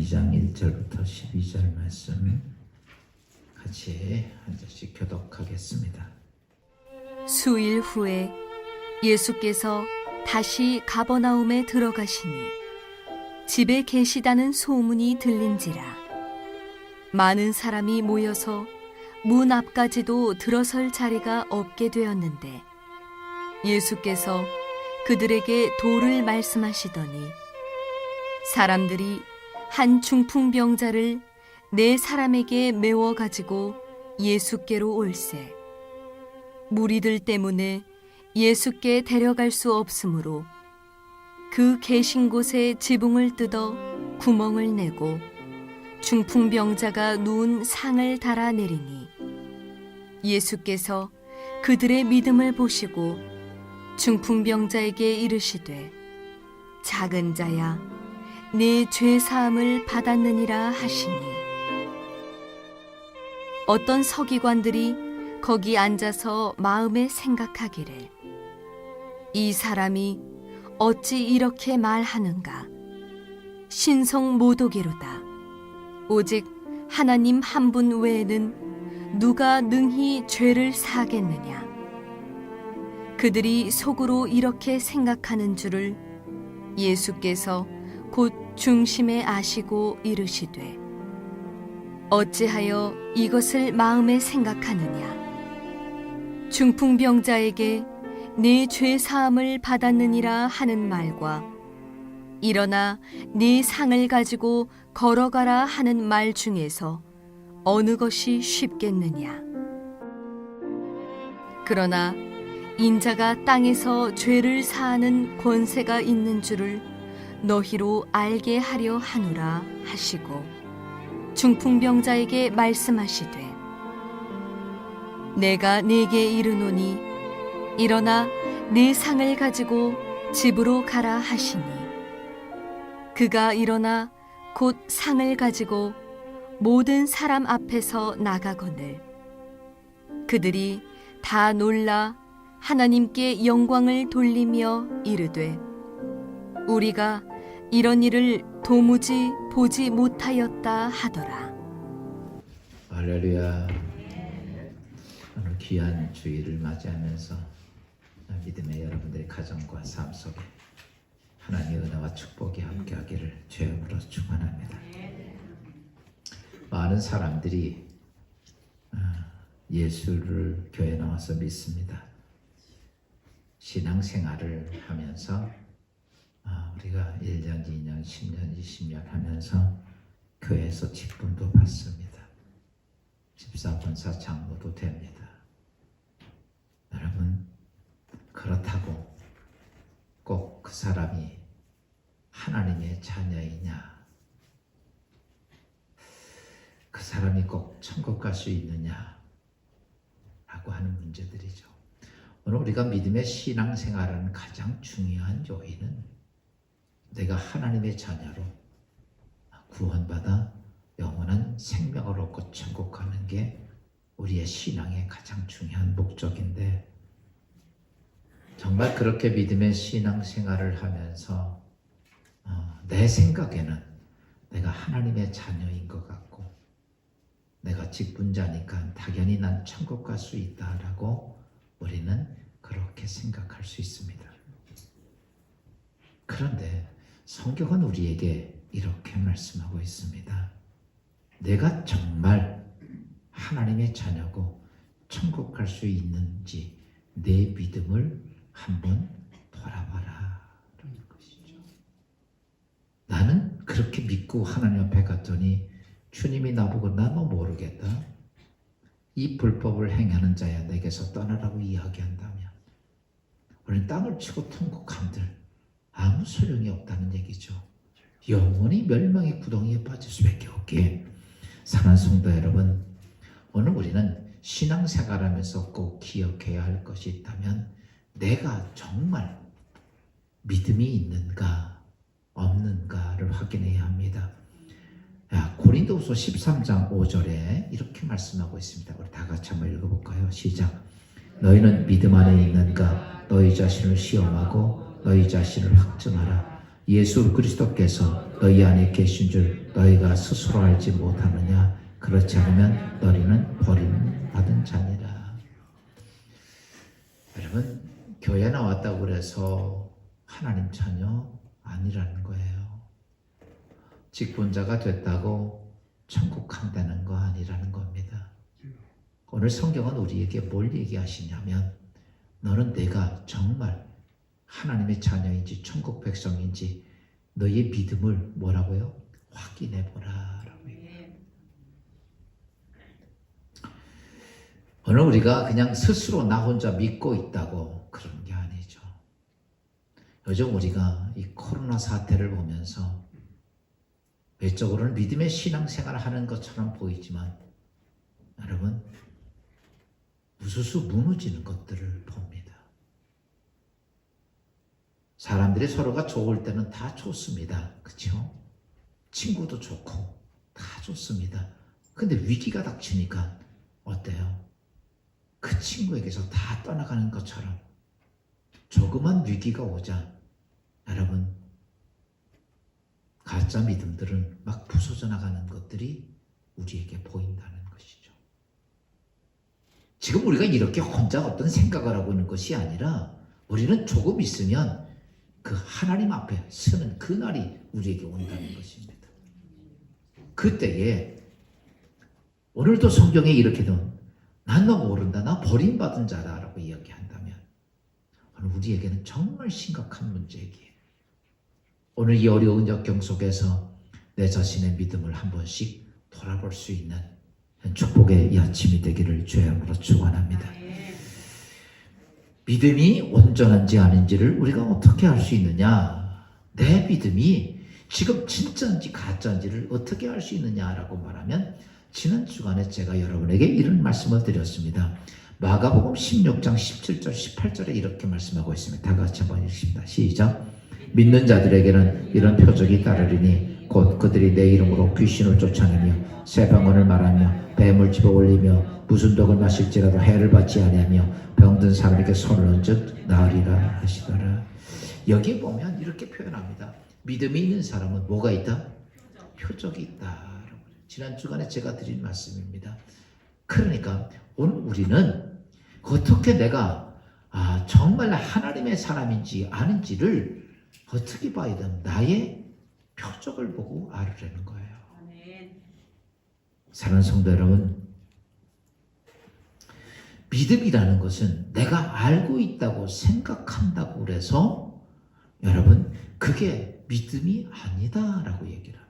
2장 1절부터 12절 말씀 같이 한 절씩 교독하겠습니다. 수일 후에 예수께서 다시 가버나움에 들어가시니 집에 계시다는 소문이 들린지라. 많은 사람이 모여서 문 앞까지도 들어설 자리가 없게 되었는데 예수께서 그들에게 도를 말씀하시더니 사람들이 한 중풍병자를 네 사람에게 메워 가지고 예수께로 올세. 무리들 때문에 예수께 데려갈 수 없으므로 그 계신 곳에 지붕을 뜯어 구멍을 내고 중풍병자가 누운 상을 달아 내리니 예수께서 그들의 믿음을 보시고 중풍병자에게 이르시되 작은 자야 네 죄 사함을 받았느니라 하시니 어떤 서기관들이 거기 앉아서 마음에 생각하기를 이 사람이 어찌 이렇게 말하는가 신성 모독이로다. 오직 하나님 한 분 외에는 누가 능히 죄를 사하겠느냐. 그들이 속으로 이렇게 생각하는 줄을 예수께서 곧 중심에 아시고 이르시되 어찌하여 이것을 마음에 생각하느냐. 중풍병자에게 네 죄 사함을 받았느니라 하는 말과 일어나 네 상을 가지고 걸어가라 하는 말 중에서 어느 것이 쉽겠느냐. 그러나 인자가 땅에서 죄를 사하는 권세가 있는 줄을 너희로 알게 하려 하노라 하시고 중풍병자에게 말씀하시되 내가 네게 이르노니 일어나 네 상을 가지고 집으로 가라 하시니 그가 일어나 곧 상을 가지고 모든 사람 앞에서 나가거늘 그들이 다 놀라 하나님께 영광을 돌리며 이르되 우리가 이런 일을 도무지 보지 못하였다 하더라. 할렐루야. 오늘 귀한 주일을 맞이하면서 믿음의 여러분들의 가정과 삶 속에 하나님의 은혜와 축복이 함께하기를 주님으로 축원합니다. 많은 사람들이 예수를 교회에 나와서 믿습니다. 신앙생활을 하면서 우리가 1년, 2년, 10년, 20년 하면서 교회에서 직분도 받습니다. 집사, 권사, 장로도 됩니다. 여러분, 그렇다고 꼭 그 사람이 하나님의 자녀이냐, 그 사람이 꼭 천국 갈 수 있느냐 라고 하는 문제들이죠. 오늘 우리가 믿음의 신앙생활하는 가장 중요한 요인은 내가 하나님의 자녀로 구원받아 영원한 생명을 얻고 천국 가는 게 우리의 신앙의 가장 중요한 목적인데 정말 그렇게 믿음의 신앙생활을 하면서 내 생각에는 내가 하나님의 자녀인 것 같고 내가 직분자니까 당연히 난 천국 갈 수 있다라고 우리는 그렇게 생각할 수 있습니다. 그런데 성경은 우리에게 이렇게 말씀하고 있습니다. 내가 정말 하나님의 자녀고 천국 갈 수 있는지 내 믿음을 한번 돌아봐라 라는 것이죠. 나는 그렇게 믿고 하나님 앞에 갔더니 주님이 나보고 나 너 모르겠다. 이 불법을 행하는 자야 내게서 떠나라고 이야기한다면 우리는 땅을 치고 통곡한들 아무 소용이 없다는 얘기죠. 영원히 멸망의 구덩이에 빠질 수밖에 없기에 사랑하는 성도 여러분, 오늘 우리는 신앙생활하면서 꼭 기억해야 할 것이 있다면 내가 정말 믿음이 있는가 없는가를 확인해야 합니다. 고린도후서 13장 5절에 이렇게 말씀하고 있습니다. 우리 다 같이 한번 읽어볼까요? 시작. 너희는 믿음 안에 있는가? 너희 자신을 시험하고 너희 자신을 확증하라. 예수 그리스도께서 너희 안에 계신 줄 너희가 스스로 알지 못하느냐? 그렇지 않으면 너희는 버림받은 자니라. 여러분, 교회 나왔다고 그래서 하나님 자녀 아니라는 거예요. 직분자가 됐다고 천국 간다는 거 아니라는 겁니다. 오늘 성경은 우리에게 뭘 얘기하시냐면 너는 내가 정말 하나님의 자녀인지 천국 백성인지 너의 믿음을 뭐라고요? 확인해보라 라고 얘기해요. 오늘 우리가 그냥 스스로 나 혼자 믿고 있다고 그런 게 아니죠. 요즘 우리가 이 코로나 사태를 보면서 외적으로는 믿음의 신앙생활을 하는 것처럼 보이지만 여러분 우수수 무너지는 것들을 봅니다. 사람들이 서로가 좋을 때는 다 좋습니다. 그렇죠? 친구도 좋고 다 좋습니다. 근데 위기가 닥치니까 어때요? 그 친구에게서 다 떠나가는 것처럼 조그만 위기가 오자 여러분 가짜 믿음들은 막 부서져 나가는 것들이 우리에게 보인다는 것이죠. 지금 우리가 이렇게 혼자 어떤 생각을 하고 있는 것이 아니라 우리는 조금 있으면 그 하나님 앞에 서는 그날이 우리에게 온다는 것입니다. 그때에 오늘도 성경에 이렇게 난 너 모른다, 나 버림받은 자다 라고 이야기한다면 오늘 우리에게는 정말 심각한 문제이기에 오늘 이 어려운 역경 속에서 내 자신의 믿음을 한 번씩 돌아볼 수 있는 축복의 이 아침이 되기를 주의 이름으로 축원합니다. 믿음이 온전한지 아닌지를 우리가 어떻게 알 수 있느냐? 내 믿음이 지금 진짜인지 가짜인지를 어떻게 알 수 있느냐라고 말하면 지난 주간에 제가 여러분에게 이런 말씀을 드렸습니다. 마가복음 16장 17절 18절에 이렇게 말씀하고 있습니다. 다 같이 한번 읽습니다. 시작. 믿는 자들에게는 이런 표적이 따르리니 곧 그들이 내 이름으로 귀신을 쫓아내며 새 방언을 말하며 뱀을 집어 올리며 무슨 독을 마실지라도 해를 받지 아니하며 병든 사람에게 손을 얹은 나으리라 하시더라. 여기 보면 이렇게 표현합니다. 믿음이 있는 사람은 뭐가 있다? 표적이 있다. 지난 주간에 제가 드린 말씀입니다. 그러니까 오늘 우리는 어떻게 내가 정말 하나님의 사람인지 아닌지를 어떻게 봐야 되나? 나의 표적을 보고 알으려는 거예요. 사랑하는 성도 여러분, 믿음이라는 것은 내가 알고 있다고 생각한다고 그래서 여러분 그게 믿음이 아니다라고 얘기를 합니다.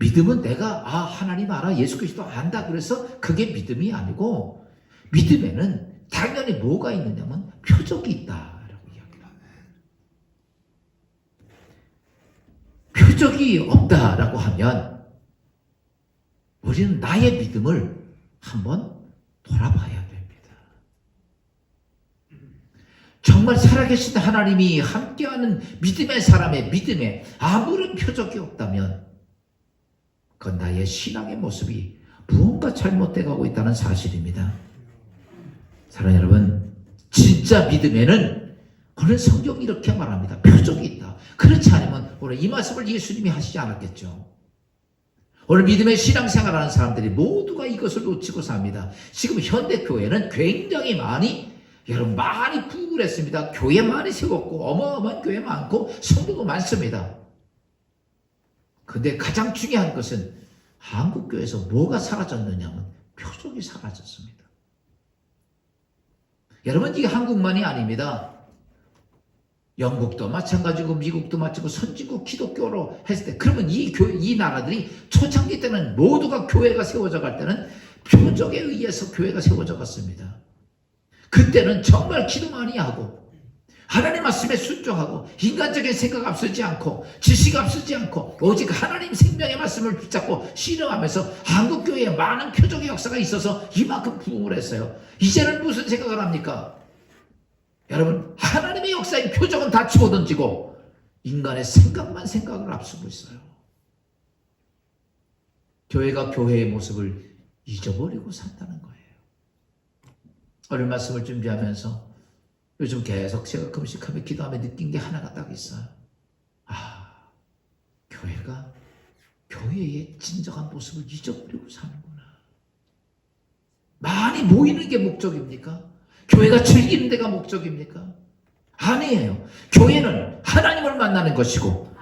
믿음은 내가 하나님 알아, 예수 그리스도 안다 그래서 그게 믿음이 아니고 믿음에는 당연히 뭐가 있느냐면 표적이 있다라고 이야기를 합니다. 표적이 없다라고 하면 우리는 나의 믿음을 한번 돌아봐야 됩니다. 정말 살아계신 하나님이 함께하는 믿음의 사람의 믿음에 아무런 표적이 없다면 그건 나의 신앙의 모습이 무언가 잘못되어 가고 있다는 사실입니다. 사랑하는 여러분, 진짜 믿음에는 오늘 성경이 이렇게 말합니다. 표적이 있다. 그렇지 않으면 오늘 이 말씀을 예수님이 하시지 않았겠죠. 오늘 믿음의 신앙생활하는 사람들이 모두가 이것을 놓치고 삽니다. 지금 현대교회는 굉장히 여러분 많이 부흥을 했습니다. 교회 많이 세웠고 어마어마한 교회 많고 성도도 많습니다. 근데 가장 중요한 것은 한국교회에서 뭐가 사라졌느냐면 표적이 사라졌습니다. 여러분 이게 한국만이 아닙니다. 영국도 마찬가지고 미국도 마찬가지고 선진국 기독교로 했을 때 그러면 이 나라들이 초창기 때는 모두가 교회가 세워져 갈 때는 표적에 의해서 교회가 세워져 갔습니다. 그때는 정말 기도 많이 하고 하나님 말씀에 순종하고 인간적인 생각 앞서지 않고 지식 앞서지 않고 오직 하나님 생명의 말씀을 붙잡고 신뢰하면서 한국교회에 많은 표적의 역사가 있어서 이만큼 부흥을 했어요. 이제는 무슨 생각을 합니까? 여러분 하나님의 역사인 표적은 다 집어던지고 인간의 생각을 앞서고 있어요. 교회가 교회의 모습을 잊어버리고 산다는 거예요. 오늘 말씀을 준비하면서 요즘 계속 제가 금식하며 기도하며 느낀 게 하나가 딱 있어요. 교회가 교회의 진정한 모습을 잊어버리고 사는구나. 많이 모이는 게 목적입니까? 교회가 즐기는 데가 목적입니까? 아니에요. 교회는 하나님을 만나는 것이고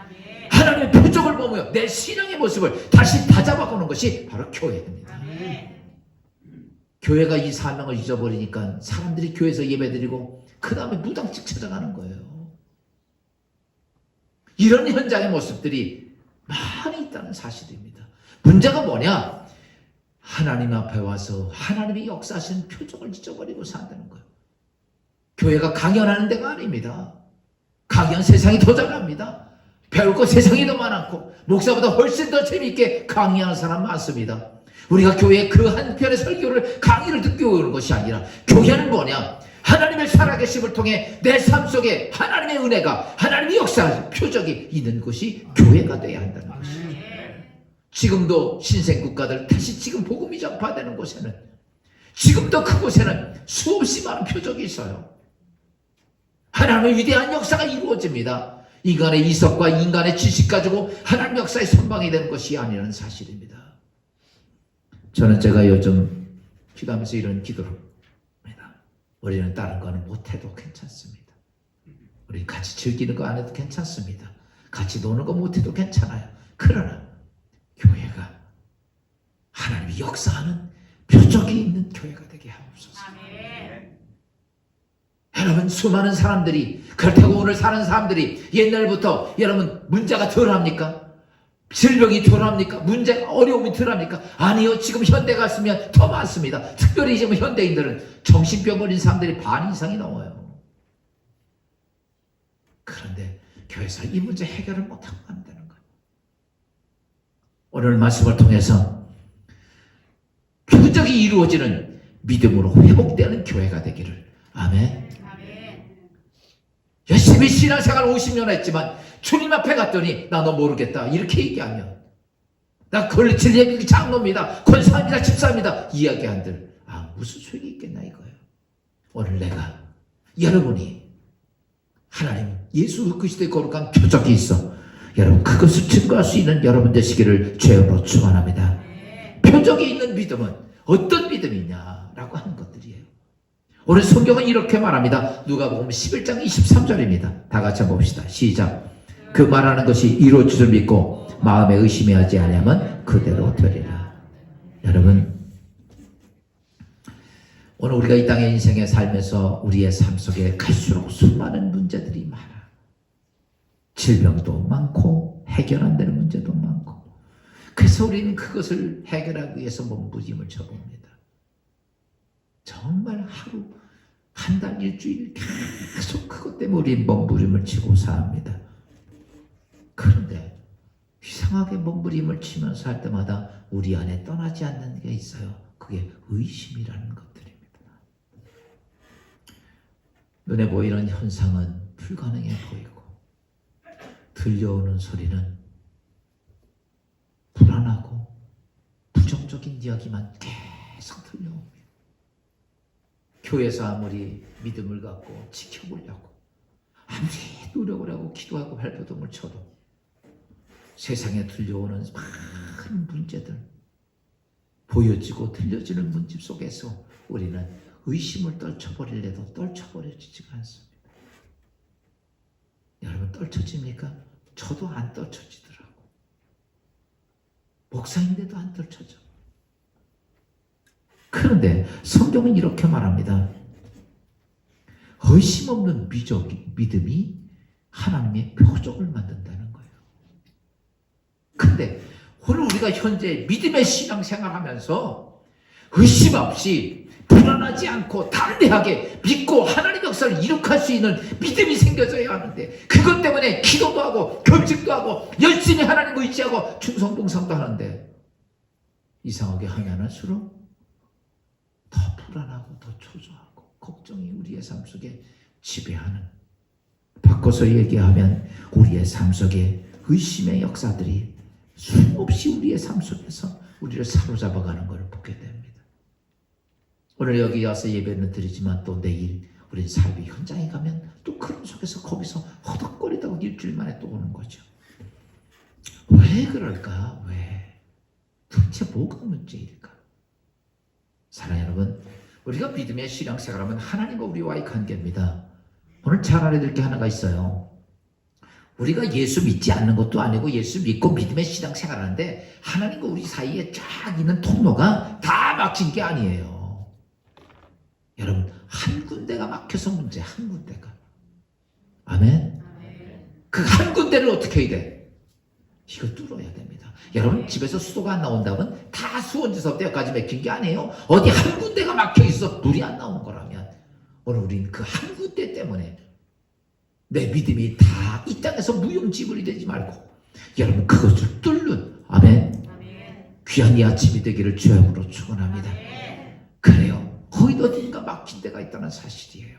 하나님의 표적을 보며 내 신앙의 모습을 다시 다잡아보는 것이 바로 교회입니다. 교회가 이 사명을 잊어버리니까 사람들이 교회에서 예배드리고 그 다음에 무당집 찾아가는 거예요. 이런 현장의 모습들이 많이 있다는 사실입니다. 문제가 뭐냐? 하나님 앞에 와서 하나님이 역사하시는 표적을 잊어버리고 산다는 거예요. 교회가 강연하는 데가 아닙니다. 강연 세상이 더 잘합니다. 배울 거 세상이 더 많고 목사보다 훨씬 더 재미있게 강의하는 사람 많습니다. 우리가 교회의 그 한편의 설교를 강의를 듣기 오는 것이 아니라 교회는 뭐냐? 하나님의 살아계심을 통해 내 삶 속에 하나님의 은혜가 하나님의 역사의 표적이 있는 것이 교회가 되어야 한다는 것이죠. 지금도 신생국가들 다시 지금 복음이 전파되는 곳에는 지금도 그곳에는 수없이 많은 표적이 있어요. 하나님의 위대한 역사가 이루어집니다. 인간의 이석과 인간의 지식 가지고 하나님 역사의 선방이 되는 것이 아니라는 사실입니다. 저는 제가 요즘 기도하면서 이런 기도를 합니다. 우리는 다른 거는 못해도 괜찮습니다. 우리 같이 즐기는 거 안 해도 괜찮습니다. 같이 노는 거 못해도 괜찮아요. 그러나 교회가 하나님이 역사하는 표적이 있는 교회가 되게 하옵소서. 여러분, 수많은 사람들이, 그렇다고 오늘 사는 사람들이 옛날부터 여러분 문제가 덜합니까? 질병이 덜합니까? 문제가 어려움이 덜합니까? 아니요. 지금 현대 갔으면 더 많습니다. 특별히 지금 현대인들은 정신병 걸린 사람들이 반 이상이 넘어요. 그런데 교회에서 이 문제 해결을 못하고 간다는 거예요. 오늘 말씀을 통해서 표적이 이루어지는 믿음으로 회복되는 교회가 되기를. 아멘. 열심히 신앙생활 50년 했지만 주님 앞에 갔더니 나 너 모르겠다 이렇게 얘기하면, 나 걸칠 얘기 장로입니다, 권사입니다, 집사입니다 이야기한들 무슨 소용이 있겠나 이거예요. 오늘 내가 여러분이 하나님 예수 그리스도의 거룩한 표적이 있어 여러분 그것을 증거할 수 있는 여러분 되시기를 죄로 축원합니다. 표적이 있는 믿음은 어떤 믿음이냐라고 하는 것들이에요. 오늘 성경은 이렇게 말합니다. 누가복음 11장 23절입니다. 다 같이 한번 봅시다. 시작. 그 말하는 것이 이루어질 줄 믿고 마음에 의심이 하지 아니하면 그대로 되리라. 여러분, 오늘 우리가 이 땅의 인생에 살면서 우리의 삶 속에 갈수록 수많은 문제들이 많아. 질병도 많고 해결 안 되는 문제도 많고, 그래서 우리는 그것을 해결하기 위해서 몸부림을 쳐봅니다. 정말 하루, 한 달, 일주일 계속 그것 때문에 우리 몸부림을 치고 삽니다. 그런데 이상하게 몸부림을 치면서 할 때마다 우리 안에 떠나지 않는 게 있어요. 그게 의심이라는 것들입니다. 눈에 보이는 현상은 불가능해 보이고 들려오는 소리는 불안하고 부정적인 이야기만 계속 들려옵니다. 교회에서 아무리 믿음을 갖고 지켜보려고 아무리 노력을 하고 기도하고 발버둥을 쳐도 세상에 들려오는 많은 문제들, 보여지고 들려지는 문제 속에서 우리는 의심을 떨쳐버리려도 떨쳐버려지지가 않습니다. 여러분 떨쳐집니까? 저도 안 떨쳐지더라고. 목사인데도 안 떨쳐져. 그런데 성경은 이렇게 말합니다. 의심 없는 믿음이 하나님의 표적을 만든다는 거예요. 근데 오늘 우리가 현재 믿음의 신앙생활 하면서 의심 없이 불안하지 않고 담대하게 믿고 하나님의 역사를 이룩할 수 있는 믿음이 생겨져야 하는데, 그것 때문에 기도도 하고 금식도 하고 열심히 하나님 의지하고 충성봉사도 하는데 이상하게 하면 할수록 더 불안하고 더 초조하고 걱정이 우리의 삶 속에 지배하는, 바꿔서 얘기하면 우리의 삶 속에 의심의 역사들이 수없이 우리의 삶 속에서 우리를 사로잡아가는 것을 보게 됩니다. 오늘 여기 와서 예배는 드리지만 또 내일 우린 삶의 현장에 가면 또 그런 속에서 거기서 허덕거리다가 일주일 만에 또 오는 거죠. 왜 그럴까? 왜? 도대체 뭐가 문제일까? 사랑하는 여러분, 우리가 믿음의 신앙생활하면 하나님과 우리와의 관계입니다. 오늘 잘 알아야 될 게 하나가 있어요. 우리가 예수 믿지 않는 것도 아니고 예수 믿고 믿음의 신앙생활하는데 하나님과 우리 사이에 쫙 있는 통로가 다 막힌 게 아니에요. 여러분, 한 군데가 막혀서 문제, 한 군데가. 아멘? 그 한 군데를 어떻게 해야 돼? 이거 뚫어야 됩니다. 여러분, 집에서 수도가 안 나온다면 다 수원지서부터 여기까지 막힌 게 아니에요. 어디 한 군데가 막혀 있어 물이 안 나오는 거라면 오늘 우리는 그 한 군데 때문에 내 믿음이 다 이 땅에서 무용지물이 되지 말고 여러분 그것을 뚫는 아멘. 귀한 이 아침이 되기를 주님으로 축원합니다. 그래요. 거의 어딘가 막힌 데가 있다는 사실이에요.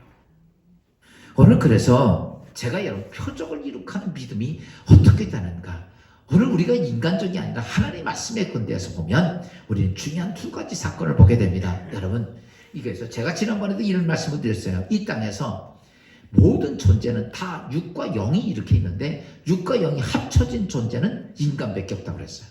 오늘 그래서 제가 여러분 표적을 이룩하는 믿음이 어떻게 되는가? 오늘 우리가 인간적이 아니라 하나님의 말씀에 근대해서 보면 우리는 중요한 두 가지 사건을 보게 됩니다. 여러분, 이게서 제가 지난번에도 이런 말씀을 드렸어요. 이 땅에서 모든 존재는 다 육과 영이 이렇게 있는데 육과 영이 합쳐진 존재는 인간밖에 없다고 그랬어요.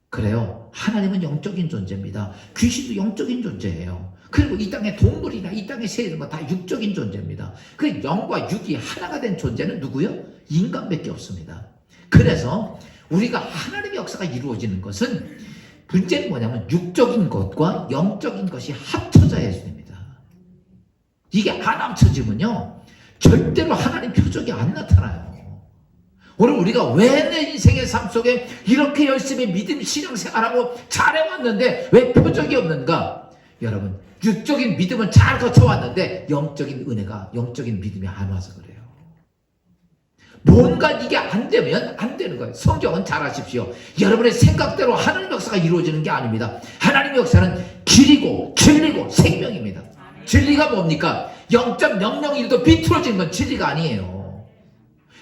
그래요. 하나님은 영적인 존재입니다. 귀신도 영적인 존재예요. 그리고 이 땅의 동물이나 이 땅의 새 이런 거 다 육적인 존재입니다. 그 영과 육이 하나가 된 존재는 누구요? 인간밖에 없습니다. 그래서 우리가 하나님의 역사가 이루어지는 것은 문제는 뭐냐면 육적인 것과 영적인 것이 합쳐져야 됩니다. 이게 안 합쳐지면요 절대로 하나님 표적이 안 나타나요. 오늘 우리가 왜 내 인생의 삶 속에 이렇게 열심히 믿음 신앙생활하고 잘해왔는데 왜 표적이 없는가? 여러분, 육적인 믿음은 잘 거쳐왔는데 영적인 은혜가, 영적인 믿음이 안 와서 그래요. 뭔가 이게 안 되면 안 되는 거예요. 성경은 잘 아십시오. 여러분의 생각대로 하나님의 역사가 이루어지는 게 아닙니다. 하나님의 역사는 길이고 진리고 생명입니다. 진리가 뭡니까? 0.001도 비틀어지는 건 진리가 아니에요.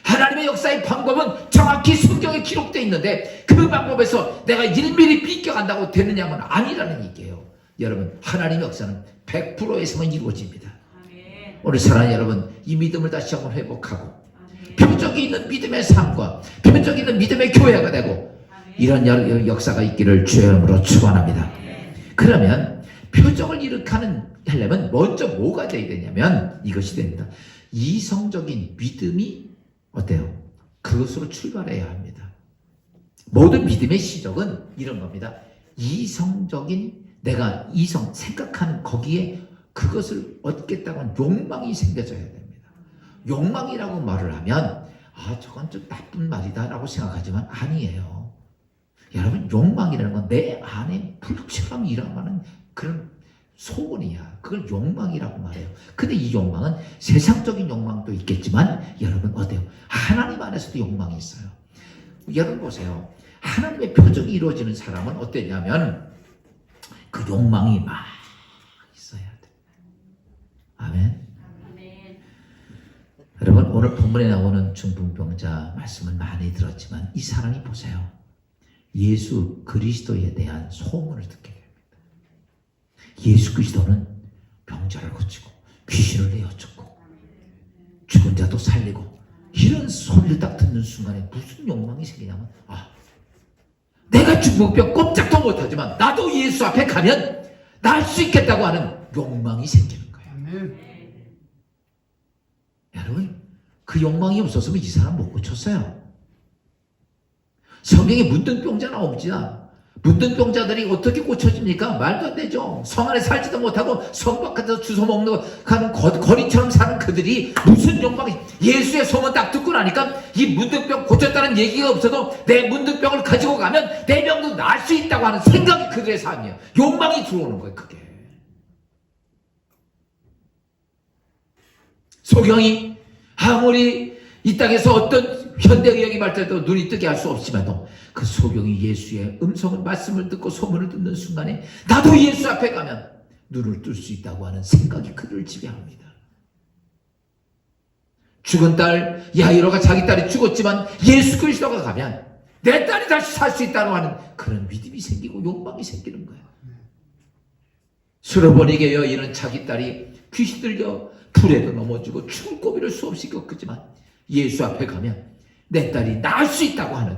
하나님의 역사의 방법은 정확히 성경에 기록되어 있는데 그 방법에서 내가 1mm 비껴간다고 되느냐면 아니라는 얘기예요. 여러분, 하나님의 역사는 100%에서만 이루어집니다. 오늘 사랑하는 여러분, 이 믿음을 다시 한번 회복하고 표적이 있는 믿음의 삶과 표적이 있는 믿음의 교회가 되고 이런 역사가 있기를 주의 이름으로 축원합니다. 그러면 표적을 하려면 먼저 뭐가 돼야 되냐면 이것이 됩니다. 이성적인 믿음이 어때요? 그것으로 출발해야 합니다. 모든 믿음의 시작은 이런 겁니다. 이성적인 내가 생각하는 거기에 그것을 얻겠다고 하는 욕망이 생겨져야 됩니다. 욕망이라고 말을 하면 저건 좀 나쁜 말이다 라고 생각하지만 아니에요. 여러분, 욕망이라는 건 내 안에 불철함이 일어나는 그런 소원이야. 그걸 욕망이라고 말해요. 근데 이 욕망은 세상적인 욕망도 있겠지만 여러분 어때요? 하나님 안에서도 욕망이 있어요. 여러분 보세요. 하나님의 표적이 이루어지는 사람은 어땠냐면 그 욕망이 막 있어야 돼. 아멘. 여러분, 오늘 본문에 나오는 중풍병자 말씀을 많이 들었지만 이 사람이 보세요. 예수 그리스도에 대한 소문을 듣게 됩니다. 예수 그리스도는 병자를 고치고 귀신을 내어쫓고 죽은 자도 살리고 이런 소리를 딱 듣는 순간에 무슨 욕망이 생기냐면 내가 중풍병 꼼짝도 못하지만 나도 예수 앞에 가면 날 수 있겠다고 하는 욕망이 생기는 거예요. 여러분, 그 욕망이 없었으면 이 사람 못 고쳤어요. 성경에 문둥병자 나옵니다. 문둥병자들이 어떻게 고쳐집니까? 말도 안 되죠. 성 안에 살지도 못하고 성 밖에서 주워 먹는 가는 거리처럼 사는 그들이 무슨 욕망이, 예수의 소문 딱 듣고 나니까 이 문둥병 고쳤다는 얘기가 없어도 내 문둥병을 가지고 가면 내 병도 나을 수 있다고 하는 생각이 그들의 삶이에요. 욕망이 들어오는 거예요. 그게 소경이 아무리 이 땅에서 어떤 현대의학이 발달해도 눈이 뜨게 할 수 없지만도 그 소경이 예수의 음성을 말씀을 듣고 소문을 듣는 순간에 나도 예수 앞에 가면 눈을 뜰 수 있다고 하는 생각이 그를 지배합니다. 죽은 딸 야이로가 자기 딸이 죽었지만 예수 그리스도가 가면 내 딸이 다시 살 수 있다고 하는 그런 믿음이 생기고 욕망이 생기는 거예요. 수로보니게 여인은 자기 딸이 귀신 들려 불에도 넘어지고 죽을 고비를 수없이 겪었지만 예수 앞에 가면 내 딸이 나을 수 있다고 하는,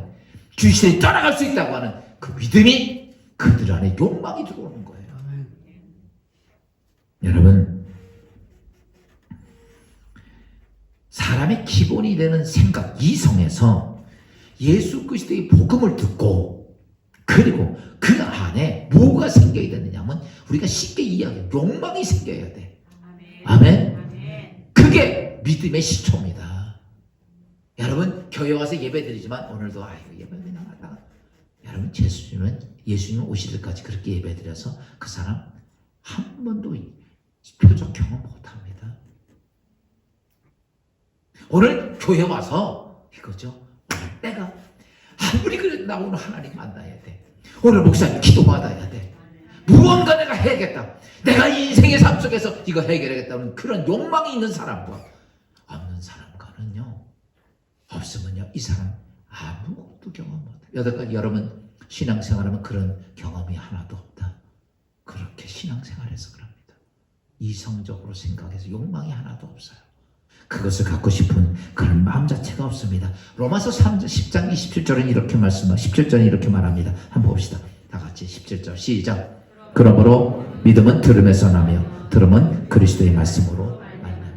귀신이 떠나갈 수 있다고 하는 그 믿음이 그들 안에 욕망이 들어오는 거예요. 여러분, 사람의 기본이 되는 생각, 이성에서 예수 그리스도의 복음을 듣고 그리고 그 안에 뭐가 생겨야 되느냐 하면 우리가 쉽게 이해하게 욕망이 생겨야 돼. 아멘. 그게 믿음의 시초입니다. 여러분, 교회 와서 예배드리지만 오늘도 예배드리 나갔다가 여러분, 예수님은 오실 때까지 그렇게 예배드려서 그 사람 한 번도 표적 경험 못합니다. 오늘 교회 와서 이거죠. 오늘 내가 아무리 그래도 나 오늘 하나님 만나야 돼. 오늘 목사님 기도받아야 돼. 무언가 내가 해야겠다. 내가 인생의 삶 속에서 이거 해결하겠다는 그런 욕망이 있는 사람과 없는 사람과는요, 없으면요, 이 사람 아무것도 경험 못해. 여태까지 여러분 신앙생활하면 그런 경험이 하나도 없다. 그렇게 신앙생활해서 그럽니다. 이성적으로 생각해서 욕망이 하나도 없어요. 그것을 갖고 싶은 그런 마음 자체가 없습니다. 로마서 10장 27절은 이렇게 17절은 이렇게 말합니다. 한번 봅시다. 다 같이 17절 시작. 그러므로 믿음은 들음에서 나며 들음은 그리스도의 말씀으로 말합니다.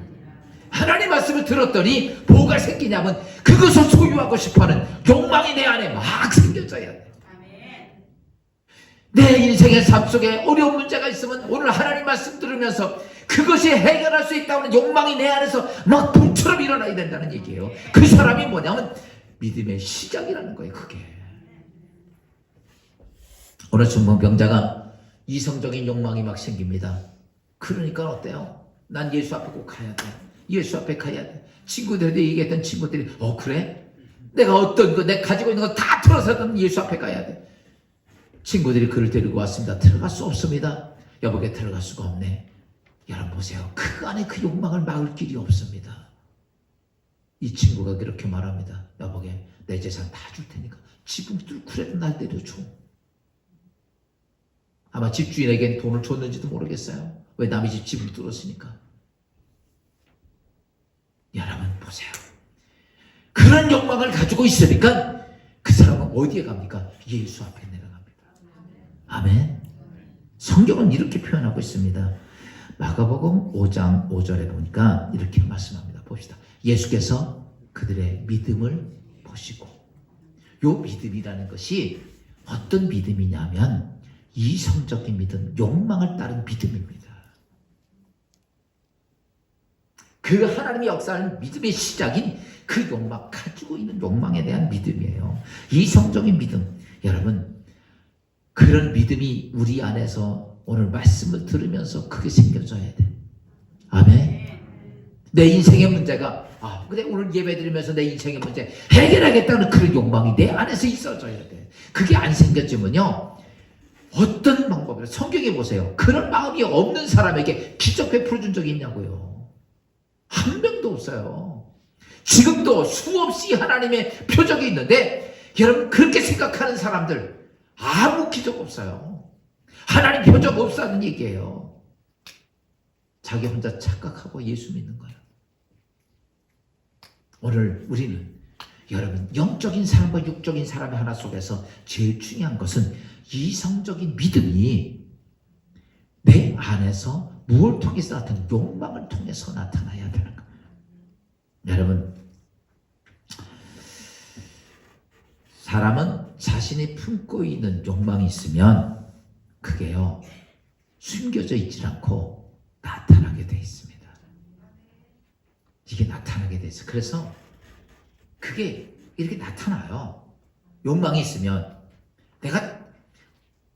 하나님 말씀을 들었더니 뭐가 생기냐면 그것을 소유하고 싶어하는 욕망이 내 안에 막 생겨져야 돼. 내 인생의 삶 속에 어려운 문제가 있으면 오늘 하나님 말씀 들으면서 그것이 해결할 수 있다는 욕망이 내 안에서 막 불처럼 일어나야 된다는 얘기예요. 그 사람이 뭐냐면 믿음의 시작이라는 거예요. 그게 오늘 중풍병자가 이성적인 욕망이 막 생깁니다. 그러니까 어때요? 난 예수 앞에 꼭 가야 돼. 예수 앞에 가야 돼. 친구들한테 얘기했던 친구들이 그래? 내가 어떤 거 내가 가지고 있는 거 다 털어서든 예수 앞에 가야 돼. 친구들이 그를 데리고 왔습니다. 들어갈 수 없습니다. 여보게 들어갈 수가 없네. 여러분 보세요. 그 안에 그 욕망을 막을 길이 없습니다. 이 친구가 그렇게 말합니다. 여보게 내 재산 다 줄 테니까 지붕 뚫고 그래도 날 때려줘. 아마 집주인에겐 돈을 줬는지도 모르겠어요. 왜 남의 집 지붕 뚫었으니까. 여러분 보세요. 그런 욕망을 가지고 있으니까 그 사람은 어디에 갑니까? 예수 앞에 내려갑니다. 아멘. 성경은 이렇게 표현하고 있습니다. 마가복음 5장 5절에 보니까 이렇게 말씀합니다. 봅시다. 예수께서 그들의 믿음을 보시고, 요 믿음이라는 것이 어떤 믿음이냐면 이성적인 믿음, 욕망을 따른 믿음입니다. 그 하나님의 역사하는 믿음의 시작인 그 욕망, 가지고 있는 욕망에 대한 믿음이에요. 이성적인 믿음. 여러분, 그런 믿음이 우리 안에서 오늘 말씀을 들으면서 그게 생겨져야 돼. 아멘. 내 인생의 문제가 근데 오늘 예배 드리면서 내 인생의 문제 해결하겠다는 그런 욕망이 내 안에서 있어져야 돼. 그게 안 생겼지면요, 어떤 방법으로 성경에 보세요. 그런 마음이 없는 사람에게 기적 베풀어 준 적이 있냐고요. 한 명도 없어요. 지금도 수없이 하나님의 표적이 있는데 여러분 그렇게 생각하는 사람들 아무 기적 없어요. 하나님 표적 없다는 얘기예요. 자기 혼자 착각하고 예수 믿는 거예요. 오늘 우리는 여러분 영적인 사람과 육적인 사람의 하나 속에서 제일 중요한 것은 이성적인 믿음이 내 안에서 무엇을 통해서 나타나는 욕망을 통해서 나타나야 되는 거예요. 여러분, 사람은 자신이 품고 있는 욕망이 있으면 그게요 숨겨져 있지 않고 나타나게 돼 있습니다. 이게 나타나게 돼 있어요. 그래서 그게 이렇게 나타나요. 욕망이 있으면 내가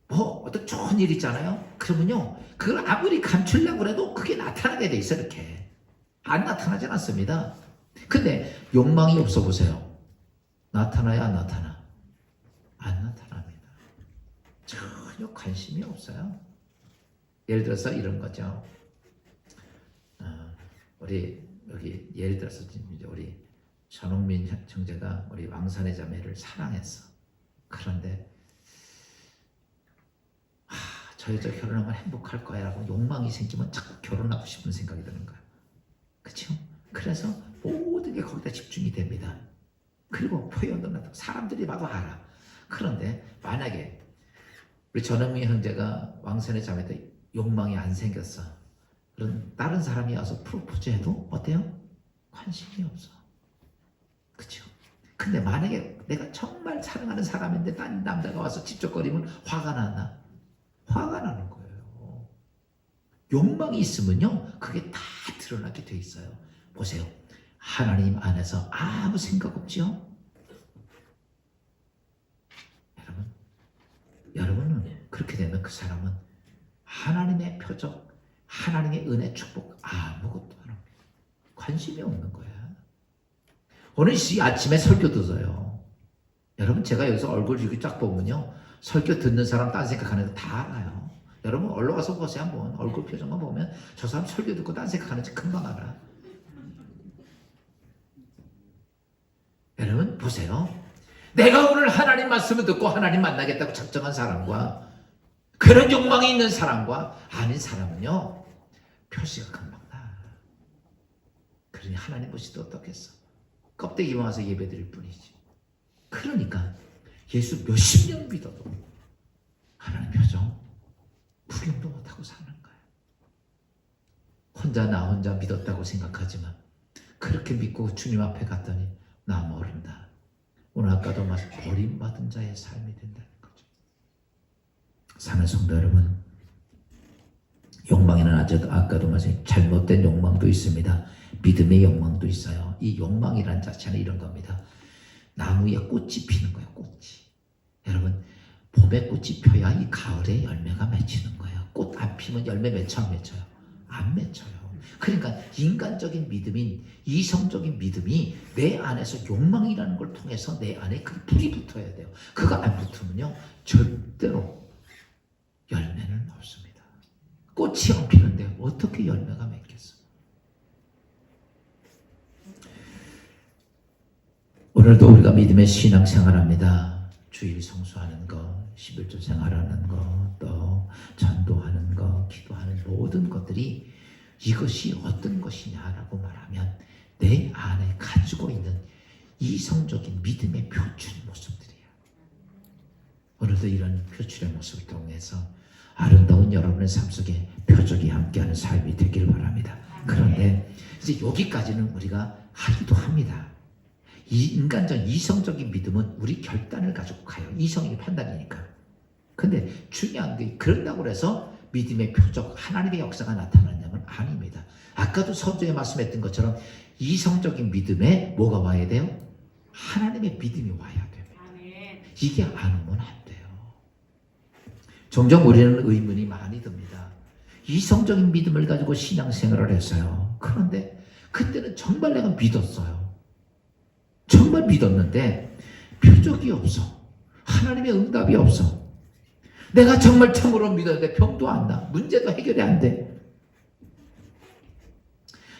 어떤 좋은 일 있잖아요. 그러면요 그걸 아무리 감추려고 해도 그게 나타나게 돼 있어. 이렇게 안 나타나지 않습니다. 근데 욕망이 없어 보세요. 나타나야 안 나타나? 안 나타납니다. 전혀 관심이 없어요. 예를 들어서 이런 거죠. 우리 여기 예를 들어서 이제 우리 전홍민 형제가 우리 왕산의 자매를 사랑했어. 그런데 저 여자 결혼하면 행복할 거야 라고 욕망이 생기면 자꾸 결혼하고 싶은 생각이 드는 거야. 그렇죠? 그래서 모든 게 거기다 집중이 됩니다. 그리고 표현도 나도 사람들이 봐도 알아. 그런데 만약에 우리 전영미 형제가 왕선의 자매한테 욕망이 안 생겼어. 그럼 다른 사람이 와서 프로포즈 해도 어때요? 관심이 없어. 그렇죠? 근데 만약에 내가 정말 사랑하는 사람인데 딴 남자가 와서 찝쩍거리면 화가 나나? 화가 나는 거예요. 욕망이 있으면요, 그게 다 드러나게 돼 있어요. 보세요. 하나님 안에서 아무 생각 없지요? 여러분은 그렇게 되면 그 사람은 하나님의 표적, 하나님의 은혜, 축복 아무것도 안 합니다. 관심이 없는 거야. 오늘 아침에 설교 듣어요. 여러분 제가 여기서 얼굴 이렇게 쫙 보면요, 설교 듣는 사람 딴 생각하는 거 다 알아요. 여러분 얼른 와서 보세요. 한번 얼굴 표정만 보면 저 사람 설교 듣고 딴 생각하는지 금방 알아. 여러분 보세요. 내가 오늘 하나님 말씀을 듣고 하나님 만나겠다고 작정한 사람과 그런 욕망이 있는 사람과 아닌 사람은요, 표시가 금방 나. 그러니 하나님 보시도 어떻겠어? 껍데기만 와서 예배드릴 뿐이지. 그러니까 예수 몇십 년 믿어도 하나님 표정 구경도 못하고 사는 거예요. 혼자 나 혼자 믿었다고 생각하지만 그렇게 믿고 주님 앞에 갔더니 나 모른다. 오늘 아까도 버림받은 자의 삶이 된다는 거죠. 사는 성도 여러분, 욕망에는 아까도 말씀 잘못된 욕망도 있습니다. 믿음의 욕망도 있어요. 이 욕망이란 자체는 이런 겁니다. 나무에 꽃이 피는 거예요. 꽃이. 여러분 봄에 꽃이 펴야 이 가을에 열매가 맺히는 거예요. 꽃 안 피면 열매 맺혀 안 맺혀요? 안 맺혀요. 그러니까 인간적인 믿음인 이성적인 믿음이 내 안에서 욕망이라는 걸 통해서 내 안에 그 불이 붙어야 돼요. 그거 안 붙으면요 절대로 열매는 없습니다. 꽃이 안 피는데 어떻게 열매가 맺겠어? 오늘도 우리가 믿음의 신앙생활합니다. 주일 성수하는 거, 11조 생활하는 거, 또 전도하는 거, 기도하는 모든 것들이 이것이 어떤 것이냐라고 말하면 내 안에 가지고 있는 이성적인 믿음의 표출 모습들이야. 오늘도 이런 표출의 모습을 통해서 아름다운 여러분의 삶 속에 표적이 함께하는 삶이 되기를 바랍니다. 그런데 이제 여기까지는 우리가 하기도 합니다. 이 인간적 이성적인 믿음은 우리 결단을 가지고 가요. 이성의 판단이니까. 근데 중요한 게 그런다고 해서 믿음의 표적, 하나님의 역사가 나타나냐면 아닙니다. 아까도 서두에 말씀했던 것처럼 이성적인 믿음에 뭐가 와야 돼요? 하나님의 믿음이 와야 됩니다. 이게 안 오면 안 돼요. 종종 우리는 의문이 많이 듭니다. 이성적인 믿음을 가지고 신앙생활을 했어요. 그런데 그때는 정말 내가 믿었어요. 정말 믿었는데 표적이 없어. 하나님의 응답이 없어. 내가 정말 참으로 믿었는데 병도 안 나. 문제도 해결이 안 돼.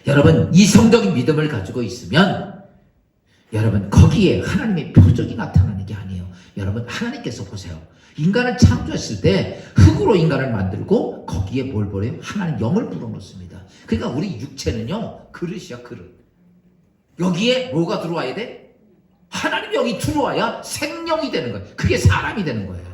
여러분 이성적인 믿음을 가지고 있으면 여러분 거기에 하나님의 표적이 나타나는 게 아니에요. 여러분 하나님께서 보세요. 인간을 창조했을 때 흙으로 인간을 만들고 거기에 뭘 보래요? 하나님 영을 불어넣습니다. 그러니까 우리 육체는요 그릇이야 그릇. 여기에 뭐가 들어와야 돼? 하나님의 영이 들어와야 생명이 되는 거예요. 그게 사람이 되는 거예요.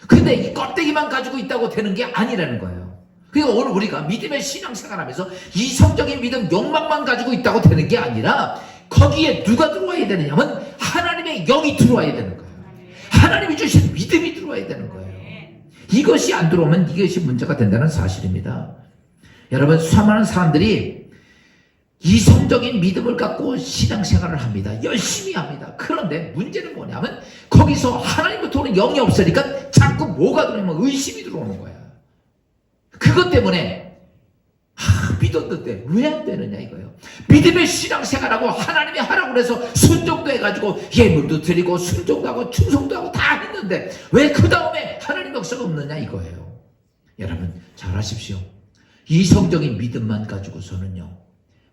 근데 이 껍데기만 가지고 있다고 되는 게 아니라는 거예요. 그러니까 오늘 우리가 믿음의 신앙생활하면서 이성적인 믿음, 욕망만 가지고 있다고 되는 게 아니라 거기에 누가 들어와야 되느냐면 하나님의 영이 들어와야 되는 거예요. 하나님이 주신 믿음이 들어와야 되는 거예요. 이것이 안 들어오면 이것이 문제가 된다는 사실입니다. 여러분 수많은 사람들이 이성적인 믿음을 갖고 신앙생활을 합니다. 열심히 합니다. 그런데 문제는 뭐냐면 거기서 하나님부터 오는 영이 없으니까 자꾸 뭐가 들어오면 의심이 들어오는 거야. 그것 때문에 믿었는데 왜 안 되느냐 이거예요. 믿음의 신앙생활하고 하나님이 하라고 해서 순종도 해가지고 예물도 드리고 순종도 하고 충성도 하고 다 했는데 왜 그 다음에 하나님 역사가 없느냐 이거예요. 여러분 잘 아십시오. 이성적인 믿음만 가지고서는요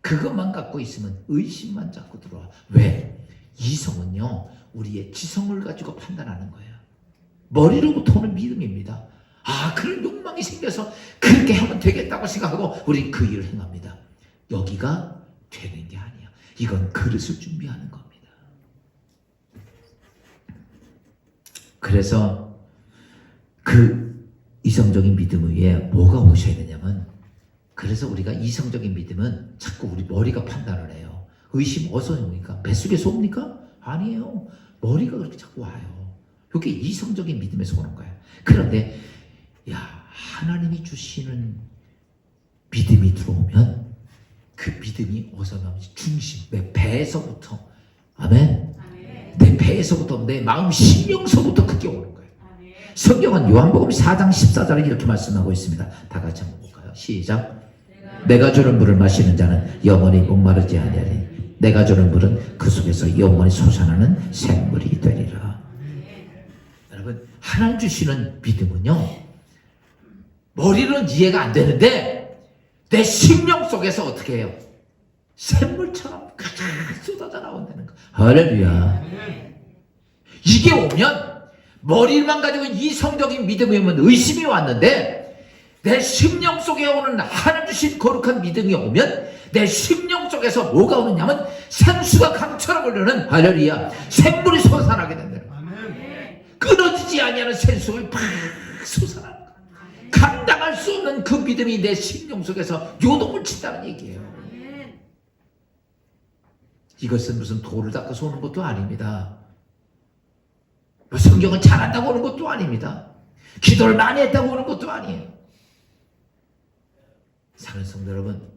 그것만 갖고 있으면 의심만 자꾸 들어와. 왜? 이성은요 우리의 지성을 가지고 판단하는 거예요. 머리로부터 오는 믿음입니다. 소망이 생겨서 그렇게 하면 되겠다고 생각하고 우린 그 일을 행합니다. 여기가 되는 게 아니야. 이건 그릇을 준비하는 겁니다. 그래서 그 이성적인 믿음 위에 뭐가 오셔야 되냐면, 그래서 우리가 이성적인 믿음은 자꾸 우리 머리가 판단을 해요. 의심 어디서 옵니까? 뱃속에서 옵니까? 아니에요. 머리가 그렇게 자꾸 와요. 이게 이성적인 믿음에서 오는 거예요. 그런데 하나님이 주시는 믿음이 들어오면 그 믿음이 어디서 나오는지 중심, 내 배에서부터, 아멘. 내 배에서부터, 내 마음 심령서부터 그게 오는 거예요. 성경은 요한복음 4장 14절에 이렇게 말씀하고 있습니다. 다 같이 한번 볼까요? 시작. 내가 주는 물을 마시는 자는 영원히 목마르지 아니하리니 내가 주는 물은 그 속에서 영원히 솟아나는 샘물이 되리라. 여러분, 하나님 주시는 믿음은요, 머리는 이해가 안 되는데 내 심령 속에서 어떻게 해요? 샘물처럼 가득 쏟아져 나온다는 거. 할렐루야. 이게 오면, 머리만 가지고 이성적인 믿음이 오면 의심이 왔는데, 내 심령 속에 오는 하나님 주신 거룩한 믿음이 오면 내 심령 속에서 뭐가 오느냐면 생수가 강처럼 흐르는, 할렐루야, 샘물이 솟아나게 된다는 거예요. 끊어지지 아니하는 생수가 팍 솟아나는 거예요. 감당할 수 없는 그 믿음이 내 심령 속에서 요동을 친다는 얘기예요. 이것은 무슨 돌을 닦아서 오는 것도 아닙니다. 성경을 잘한다고 오는 것도 아닙니다. 기도를 많이 했다고 오는 것도 아니에요. 사랑하는 성도 여러분,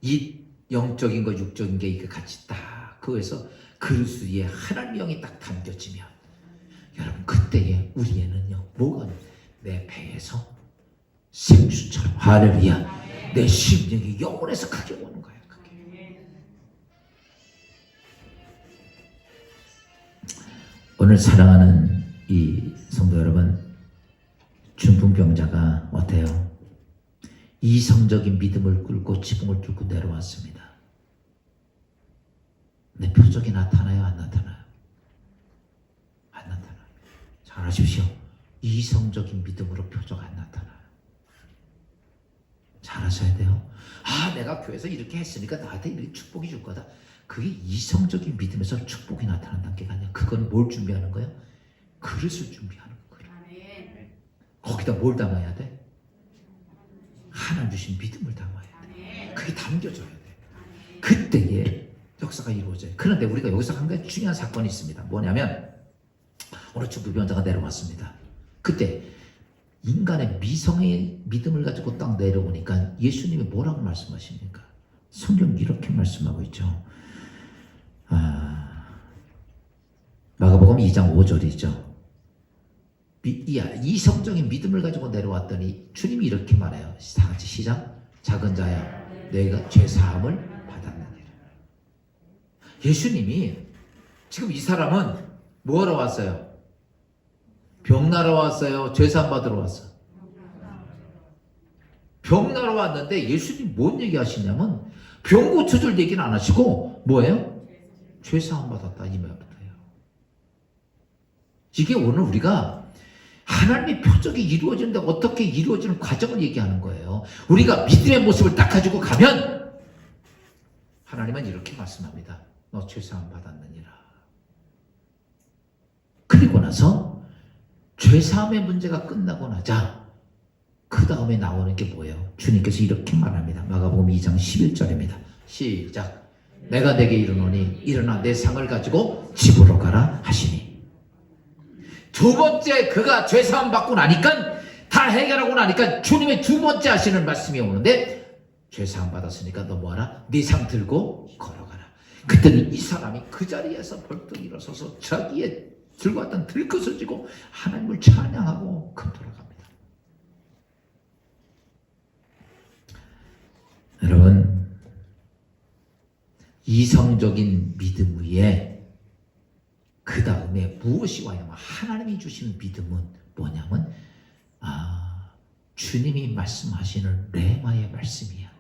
이 영적인 거 육적인 게 이게 같이 딱 그에서 그릇 위에 하나님의 영이 딱 담겨지면, 여러분, 그때에 우리에는요 뭐가 내 배에서 생수처럼, 할렐루야, 내 심령이 영혼에서 크게 오는 거예요. 크게. 오늘 사랑하는 이 성도 여러분, 중풍병자가 어때요? 이성적인 믿음을 끌고 지붕을 뚫고 내려왔습니다. 내 표적이 나타나요? 안 나타나요? 안 나타나요. 잘 아십시오. 이성적인 믿음으로 표적 안 나타나요. 잘 아셔야 돼요. 내가 교회에서 이렇게 했으니까 나한테 이렇게 축복이 줄 거다. 그게 이성적인 믿음에서 축복이 나타난다는 게 아니야. 그건 뭘 준비하는 거예요? 그릇을 준비하는 거예요. 거기다 뭘 담아야 돼? 하나님 주신 믿음을 담아야 돼. 그게 담겨져야 돼. 그때에 역사가 이루어져요. 그런데 우리가 여기서 한 가지 중요한 사건이 있습니다. 뭐냐면, 오늘 중풍병자가 내려왔습니다. 그때 인간의 미성의 믿음을 가지고 딱 내려오니까 예수님이 뭐라고 말씀하십니까? 성경 이렇게 말씀하고 있죠. 마가복음 2장 5절이죠. 이성적인 믿음을 가지고 내려왔더니 주님이 이렇게 말해요. 다 같이 시작. 작은 자야, 내가 죄사함을 받았느니라. 예수님이 지금 이 사람은 뭐하러 왔어요? 병나러 왔어요? 죄사함 받으러 왔어요? 병나러 왔는데 예수님 뭔 얘기 하시냐면 병 고쳐줄 얘기는 안 하시고 뭐예요? 죄사함 받았다, 이 말부터요. 이게 오늘 우리가 하나님의 표적이 이루어지는데 어떻게 이루어지는 과정을 얘기하는 거예요. 우리가 믿음의 모습을 딱 가지고 가면 하나님은 이렇게 말씀합니다. 너 죄사함 받았느니라. 그리고 나서 죄사함의 문제가 끝나고 나자 그 다음에 나오는 게 뭐예요? 주님께서 이렇게 말합니다. 마가복음 2장 11절입니다. 시작. 내가 내게 이르노니 일어나 내 상을 가지고 집으로 가라 하시니. 두 번째 그가 죄사함 받고 나니까, 다 해결하고 나니까 주님의 두 번째 하시는 말씀이 오는데, 죄사함 받았으니까 너 뭐하라? 네 상 들고 걸어가라. 그때는 이 사람이 그 자리에서 벌떡 일어서서 자기의 들고 왔던 들것을 쥐고 하나님을 찬양하고 금돌아갑니다. 여러분, 이성적인 믿음 위에 그 다음에 무엇이 와냐면 하나님이 주시는 믿음은 뭐냐면 주님이 말씀하시는 레마의 말씀이야.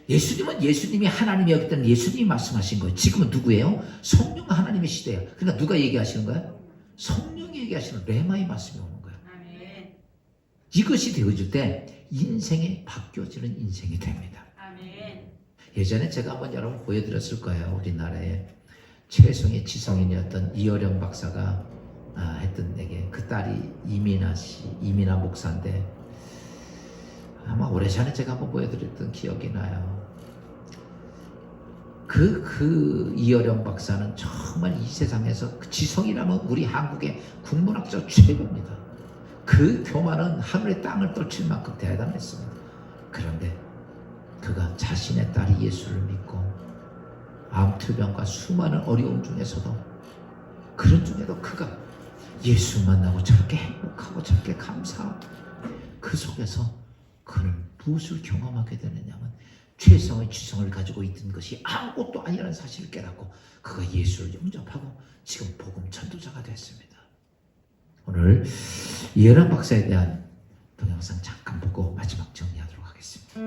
예수님은 예수님이 하나님이었기 때문에 예수님이 말씀하신 거예요. 지금은 누구예요? 성령 하나님의 시대예요. 그러니까 누가 얘기하시는 거예요? 성령이 얘기하시는 레마의 말씀이 오는 거예요. 이것이 되어질 때 인생이 바뀌어지는 인생이 됩니다. 아멘. 예전에 제가 한번 여러분 보여드렸을 거예요. 우리나라에 최성의 지성인이었던 이어령 박사가 했던 얘기. 그 딸이 이민아 목사인데 아마 오래전에 제가 한번 보여드렸던 기억이 나요. 그 이어령 박사는 정말 이 세상에서 그 지성이라면 우리 한국의 국문학자 최고입니다. 그 교만은 하늘의 땅을 떨칠 만큼 대단했습니다. 그런데 그가 자신의 딸이 예수를 믿고 암투병과 수많은 어려움 중에서도 그런 중에도 그가 예수 만나고 저렇게 행복하고 저렇게 감사하고 그 속에서 그는 무엇을 경험하게 되느냐면 최성의 지성을 가지고 있던 것이 아무것도 아니라는 사실을 깨닫고 그가 예수를 영접하고 지금 복음 전도자가 됐습니다. 오늘 이해란 박사에 대한 동영상 잠깐 보고 마지막 정리하도록 하겠습니다.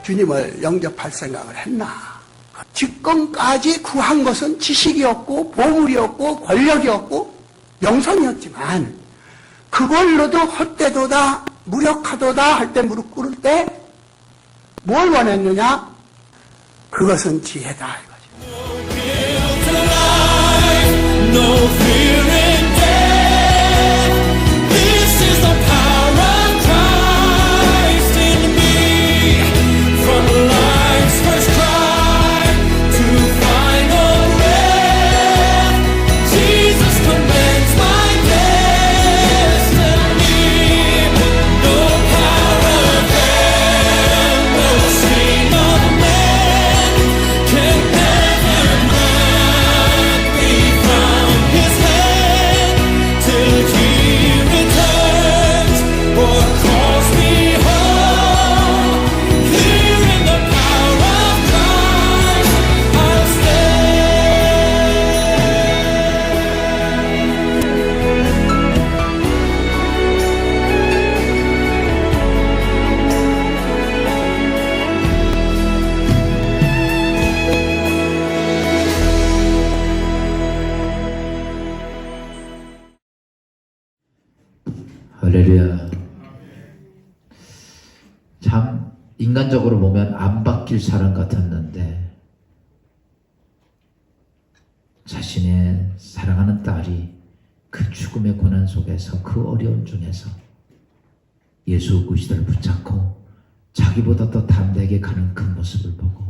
주님을 영접할 생각을 했나? 직권까지 구한 것은 지식이었고 보물이었고 권력이었고 명성이었지만 그걸로도 헛되도다 무력하도다 할 때 무릎 꿇을 때 뭘 원했느냐? 그것은 지혜다 이거죠. No fear in death. This is the power of Christ in me. From life's first cry to final breath, Jesus commands my destiny. No power of hell, no scheme of man can ever knock me from His hand till He returns or calls me home. Here in the power of Christ I'll stand. 할렐루야. 참 인간적으로 보면 안 바뀔 사람 같았는데 자신의 사랑하는 딸이 그 죽음의 고난 속에서 그 어려움 중에서 예수 그리스도를 붙잡고 자기보다 더 담대하게 가는 그 모습을 보고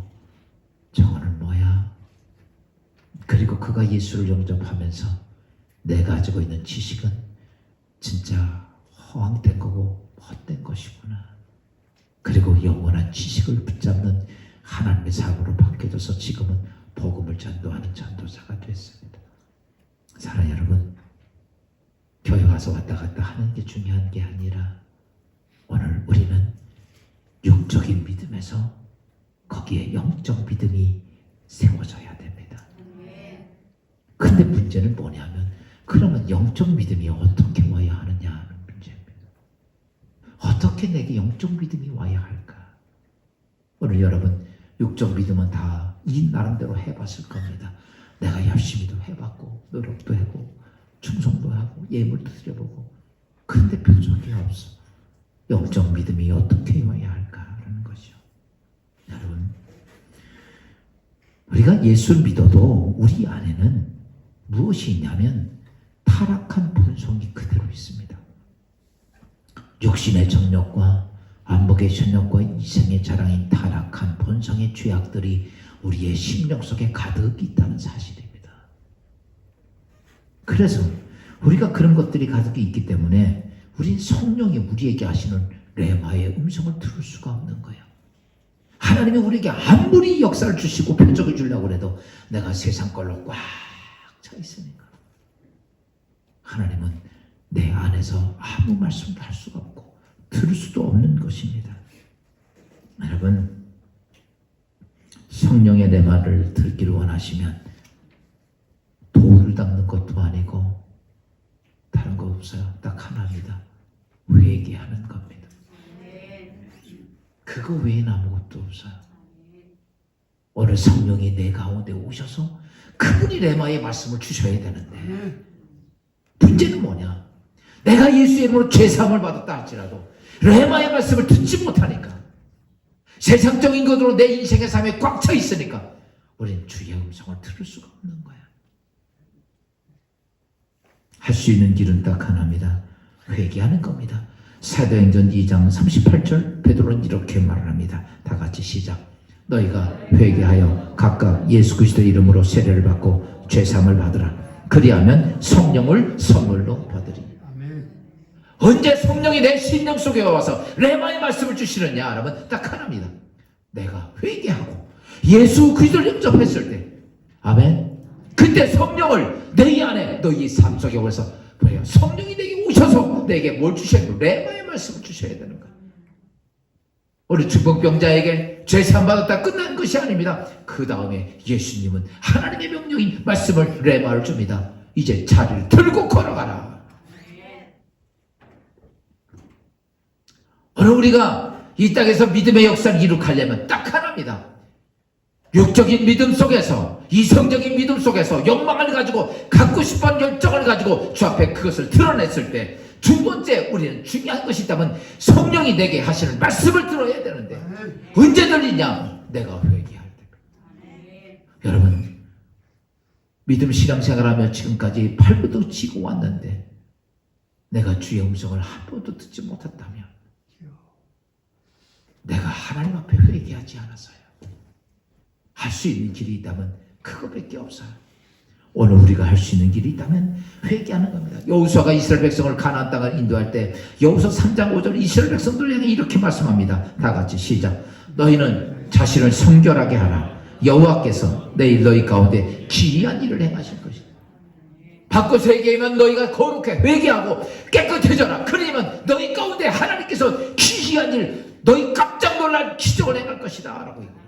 저거는 뭐야? 그리고 그가 예수를 영접하면서 내가 가지고 있는 지식은 진짜 허황된 거고 헛된 것이구나. 그리고 영원한 지식을 붙잡는 하나님의 사고로 바뀌어져서 지금은 복음을 전도하는 전도사가 됐습니다. 사랑하는 여러분, 교회 와서 왔다 갔다 하는 게 중요한 게 아니라 오늘 우리는 육적인 믿음에서 거기에 영적 믿음이 세워져야 됩니다. 근데 문제는 뭐냐면 그러면 영적 믿음이 어떻게 와야 하느냐 하는 문제입니다. 어떻게 내게 영적 믿음이 와야 할까? 오늘 여러분 육적 믿음은 다 이 나름대로 해봤을 겁니다. 내가 열심히도 해봤고 노력도 하고 충성도 하고 예물도 드려보고 근데 표적이 없어. 영적 믿음이 어떻게 와야 할까라는 것이죠. 여러분 우리가 예수를 믿어도 우리 안에는 무엇이 있냐면 타락한 본성이 그대로 있습니다. 육신의 정욕과 안목의 현욕과 이생의 자랑인 타락한 본성의 죄악들이 우리의 심령 속에 가득 있다는 사실입니다. 그래서 우리가 그런 것들이 가득 있기 때문에 우린 성령이 우리에게 하시는 레마의 음성을 들을 수가 없는 거예요. 하나님이 우리에게 아무리 역사를 주시고 표적을 주려고 해도 내가 세상 걸로 꽉 차 있으니까 하나님은 내 안에서 아무 말씀도 할 수가 없고 들을 수도 없는 것입니다. 여러분 성령의 내 말을 듣기를 원하시면 돌을 닦는 것도 아니고 다른 거 없어요. 딱 하나입니다. 회개하는 겁니다. 그거 외에는 아무것도 없어요. 오늘 성령이 내 가운데 오셔서 그분이 레마의 말씀을 주셔야 되는데 문제는 뭐냐? 내가 예수의 이름으로 죄사함을 받았다 할지라도 레마의 말씀을 듣지 못하니까 세상적인 것으로 내 인생의 삶에 꽉 차 있으니까 우리는 주의 음성을 들을 수가 없는 거야. 할 수 있는 길은 딱 하나입니다. 회개하는 겁니다. 사도행전 2장 38절 베드로는 이렇게 말을 합니다. 다 같이 시작. 너희가 회개하여 각각 예수 그리스도 이름으로 세례를 받고 죄사함을 받으라. 그리하면 성령을 선물로 받으리. 아멘. 언제 성령이 내 심령 속에 와서 레마의 말씀을 주시느냐 하면 딱 하나입니다. 내가 회개하고 예수 그리스도를 영접했을 때 아멘. 그때 성령을 내 안에 너희 삶 속에 오셔서 뭐예요? 성령이 내게 오셔서 내게 뭘 주셔야 돼요? 레마의 말씀을 주셔야 되는 거예요. 우리 중풍병자에게 죄사함 받았다 끝난 것이 아닙니다. 그 다음에 예수님은 하나님의 명령인 말씀을 레마를 줍니다. 이제 자리를 들고 걸어가라. 오늘 우리가 이 땅에서 믿음의 역사를 이룩하려면 딱 하나입니다. 육적인 믿음 속에서, 이성적인 믿음 속에서 욕망을 가지고 갖고 싶은 열정을 가지고 주 앞에 그것을 드러냈을 때, 두 번째 우리는 중요한 것이 있다면 성령이 내게 하시는 말씀을 들어야 되는데, 언제 들리냐? 내가 회개할 때. 여러분, 믿음 신앙생활하며 지금까지 발버둥 치고 왔는데 내가 주의 음성을 한 번도 듣지 못했다면 내가 하나님 앞에 회개하지 않았어요. 할 수 있는 길이 있다면 그거밖에 없어요. 오늘 우리가 할 수 있는 길이 있다면 회개하는 겁니다. 여호수아가 이스라엘 백성을 가나안 땅을 인도할 때 여호수아 3장 5절 이스라엘 백성들에게 이렇게 말씀합니다. 다 같이 시작. 너희는 자신을 성결하게 하라. 여호와께서 내일 너희 가운데 기이한 일을 행하실 것이다. 바꿔서 회개하면 너희가 거룩해 회개하고 깨끗해져라. 그러면 너희 가운데 하나님께서 기이한 일, 너희 깜짝 놀랄 기적을 행할 것이다 라고 얘기합니다.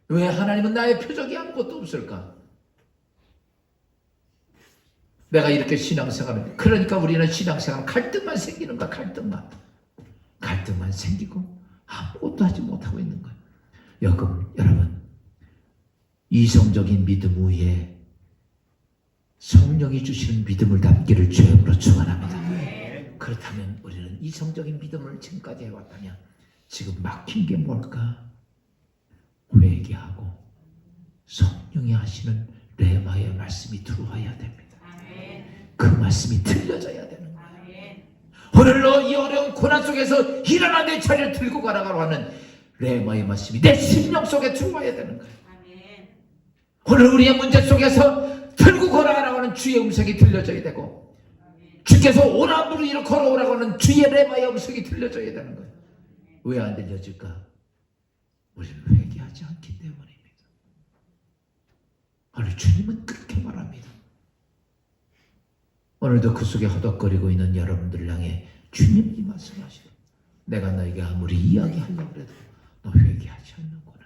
왜 하나님은 나의 표적이 아무것도 없을까? 내가 이렇게 신앙생활을, 그러니까 우리는 신앙생활 갈등만 생기는 거야. 갈등만 생기고 아무것도 하지 못하고 있는 거야. 여러분, 이성적인 믿음 위에 성령이 주시는 믿음을 담기를 주님으로 축원합니다. 그렇다면 우리는 이성적인 믿음을 지금까지 해왔다면 지금 막힌 게 뭘까? 회개하고 성령이 하시는 레마의 말씀이 들어와야 됩니다. 그 말씀이 들려져야 되는 거예요. 오늘로 이 어려운 고난 속에서 일어나 내 자리를 들고 가라고 하는 레마의 말씀이 내 심령 속에 들어와야 되는 거예요. 오늘 우리의 문제 속에서 들고 걸어가라고 하는 주의 음성이 들려져야 되고, 주께서 오라무로 이로 걸어오라고 하는 주의 레마의 음성이 들려져야 되는 거예요. 왜 안 들려질까? 우리는 회개하지 않기 때문입니다. 오늘 주님은 그렇게 말합니다. 오늘도 그 속에 허덕거리고 있는 여러분들 향해 주님이 말씀하시고, 내가 너에게 아무리 이야기하려고 해도 너 회개하지 않는구나.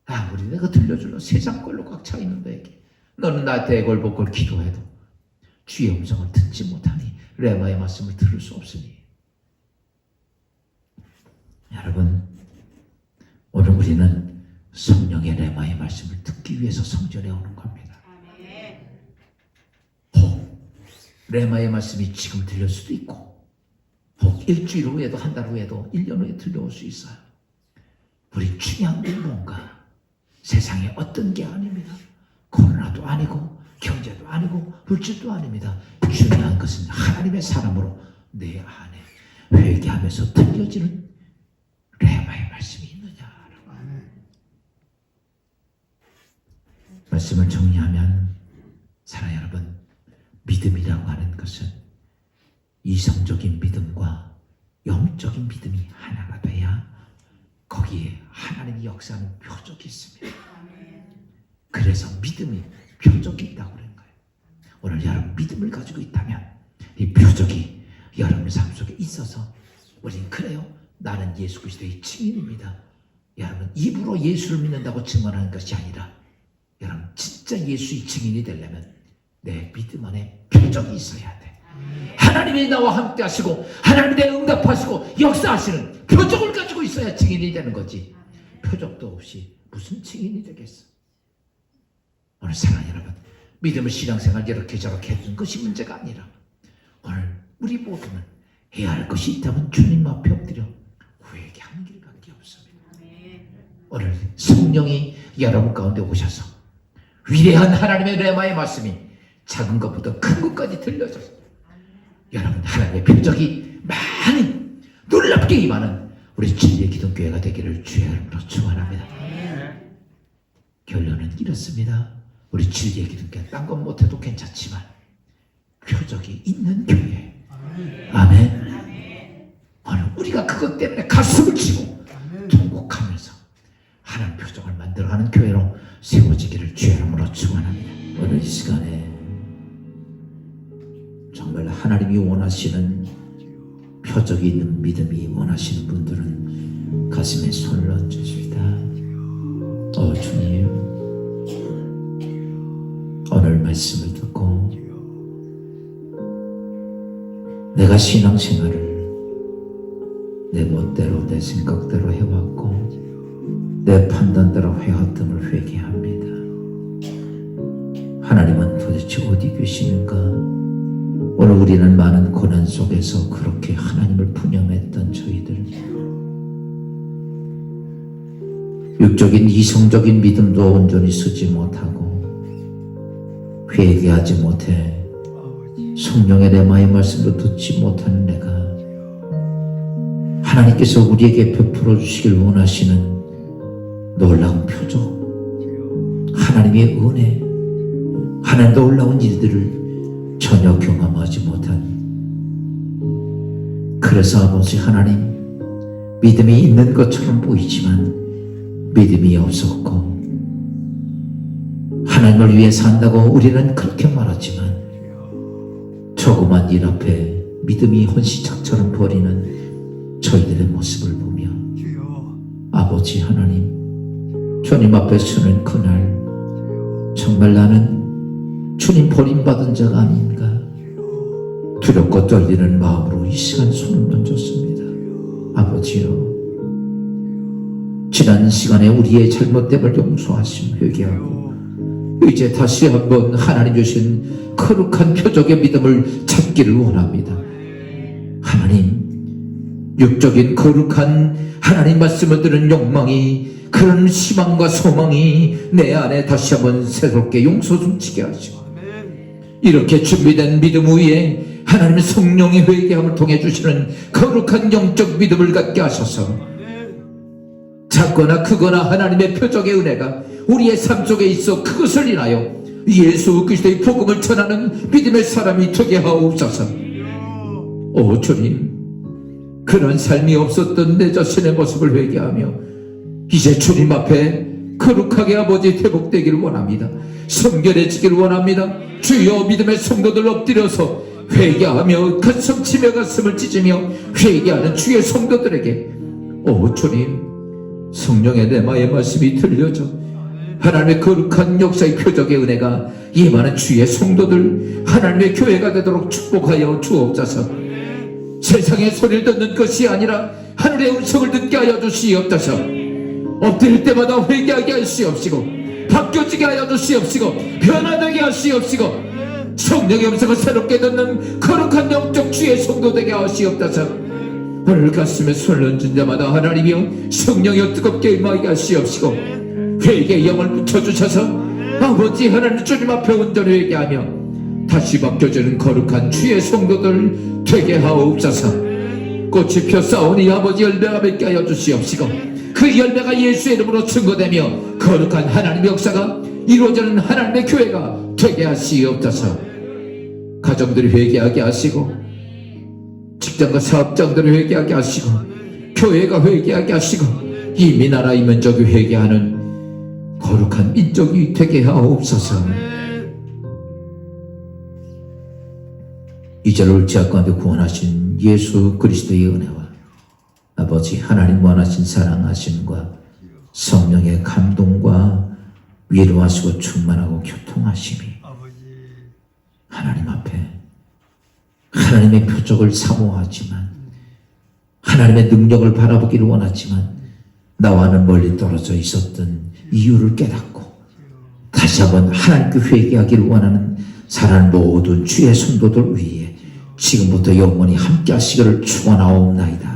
아무리 내가 들려줄러 세상 걸로 꽉 차 있는 너에게 너는 나한테 애걸복걸 기도해도 주의 음성을 듣지 못하니 레마의 말씀을 들을 수 없으니. 여러분, 오늘 우리는 성령의 레마의 말씀을 듣기 위해서 성전에 오는 겁니다. 혹 레마의 말씀이 지금 들릴 수도 있고, 혹 일주일 후에도, 한 달 후에도, 1년 후에 들려올 수 있어요. 우리 중요한 게 뭔가? 세상에 어떤 게 아닙니다. 코로나도 아니고 경제도 아니고 물질도 아닙니다. 중요한 것은 하나님의 사람으로 내 안에 회개하면서 들려지는 레마의 말씀이 있느냐라고. 말씀을 정리하면, 사랑하는 여러분, 믿음이라고 하는 것은 이성적인 믿음과 영적인 믿음이 하나가 돼야 거기에 하나님이 역사하는 표적이 있습니다. 그래서 믿음이 표적이 있다고 그런 거예요. 오늘 여러분 믿음을 가지고 있다면 이 표적이 여러분 삶 속에 있어서 우리는 그래요, 나는 예수 그리스도의 증인입니다. 여러분 입으로 예수를 믿는다고 증언하는 것이 아니라, 여러분 진짜 예수의 증인이 되려면 내 믿음 안에 표적이 있어야 돼. 하나님이 나와 함께 하시고 하나님이 내 응답하시고 역사하시는 표적을 가지고 있어야 증인이 되는 거지. 표적도 없이 무슨 증인이 되겠어? 오늘 사랑하는 여러분, 믿음의 신앙생활 이렇게 저렇게 해주는 것이 문제가 아니라, 오늘 우리 모두는 해야 할 것이 있다면 주님 앞에 엎드려 회개하는 길밖에 없습니다. 오늘 성령이 여러분 가운데 오셔서 위대한 하나님의 레마의 말씀이 작은 것부터 큰 것까지 들려져서 여러분 하나님의 표적이 많이 놀랍게 임하는 우리 진리의 기독교회가 되기를 주의 이름으로 축원합니다. 결론은 이렇습니다. 우리 진리의 기독교회 딴 건 못해도 괜찮지만 표적이 있는 교회. 아멘. 오늘 우리가 그것 때문에 가슴을 치고 통곡하면서 하나님 표적을 만들어가는 교회로 세워지기를 주의 이름으로 축원합니다. 오늘 이 시간에 정말 하나님이 원하시는 표적이 있는 믿음이 원하시는 분들은 가슴에 손을 얹으십니다. 주님, 오늘 말씀을 듣고 내가 신앙생활을 내 멋대로 내 생각대로 해왔고 내 판단대로 해왔음을 회개합니다. 하나님은 도대체 어디 계시는가? 오늘 우리는 많은 고난 속에서 그렇게 하나님을 푸념했던 저희들, 육적인 이성적인 믿음도 온전히 쓰지 못하고 회개하지 못해 성령의 레마의 말씀도 듣지 못하는 내가 하나님께서 우리에게 베풀어 주시길 원하시는 놀라운 표적, 하나님의 은혜, 하나님 놀라운 일들을 전혀 경험하지 못한, 그래서 아버지 하나님, 믿음이 있는 것처럼 보이지만 믿음이 없었고 하나님을 위해 산다고 우리는 그렇게 말하지만 조그만 일 앞에 믿음이 헌시작처럼 버리는 저희들의 모습을 보며 아버지 하나님, 주님 앞에 서는 그날 정말 나는 주님 버림받은 자가 아닌가 두렵고 떨리는 마음으로 이 시간 손을 얹었습니다. 아버지여, 지난 시간에 우리의 잘못됨을 용서하시며 회개하고 이제 다시 한번 하나님 주신 거룩한 표적의 믿음을 찾기를 원합니다. 하나님, 육적인 거룩한 하나님 말씀을 들은 욕망이, 그런 희망과 소망이 내 안에 다시 한번 새롭게 용서 숨치게 하시고 이렇게 준비된 믿음 위에 하나님의 성령의 회개함을 통해 주시는 거룩한 영적 믿음을 갖게 하셔서 작거나 크거나 하나님의 표적의 은혜가 우리의 삶 속에 있어 그것을 인하여 예수 그리스도의 복음을 전하는 믿음의 사람이 되게 하옵소서. 오 주님, 그런 삶이 없었던 내 자신의 모습을 회개하며 이제 주님 앞에 거룩하게 아버지 회복되기를 원합니다. 성결해지기를 원합니다. 주여, 믿음의 성도들 엎드려서 회개하며 가슴 치며 가슴을 찢으며 회개하는 주의 성도들에게 오 주님, 성령의 레마의 말씀이 들려져 하나님의 거룩한 역사의 표적의 은혜가 임하는 주의 성도들, 하나님의 교회가 되도록 축복하여 주옵소서. 세상의 소리를 듣는 것이 아니라 하늘의 음성을 듣게 하여 주시옵소서. 엎드릴 때마다 회개하게 하시옵시고 바뀌어지게 하여 주시옵시고 변화되게 하시옵시고 성령의 음성을 새롭게 듣는 거룩한 영적 주의 성도 되게 하시옵소서. 오늘 가슴에 손을 얹은 자마다 하나님이여 성령이여 뜨겁게 임하게 하시옵시고 회개의 영을 묻혀주셔서 아버지 하나님 주님 앞에 온전히 회개하며 다시 바뀌어지는 거룩한 주의 성도들 되게 하옵소서. 꽃이 펴 싸우니 아버지 열매가 맺게 하여 주시옵시고 그 열매가 예수의 이름으로 증거되며 거룩한 하나님의 역사가 이루어지는 하나님의 교회가 되게 하시옵소서. 가정들이 회개하게 하시고 직장과 사업장들을 회개하게 하시고 교회가 회개하게 하시고 이미 나라 이민족이 회개하는 거룩한 민족이 되게 하옵소서. 이제를 울지 가운데 구원하신 예수 그리스도의 은혜와 아버지 하나님 원하신 사랑하심과 성령의 감동과 위로하시고 충만하고 교통하심이 하나님 앞에 하나님의 표적을 사모하지만 하나님의 능력을 바라보기를 원하지만 나와는 멀리 떨어져 있었던 이유를 깨닫고 다시 한번 하나님께 회개하기를 원하는 사랑하는 모든 주의 성도들 위해 지금부터 영원히 함께 하시기를 축원하옵나이다.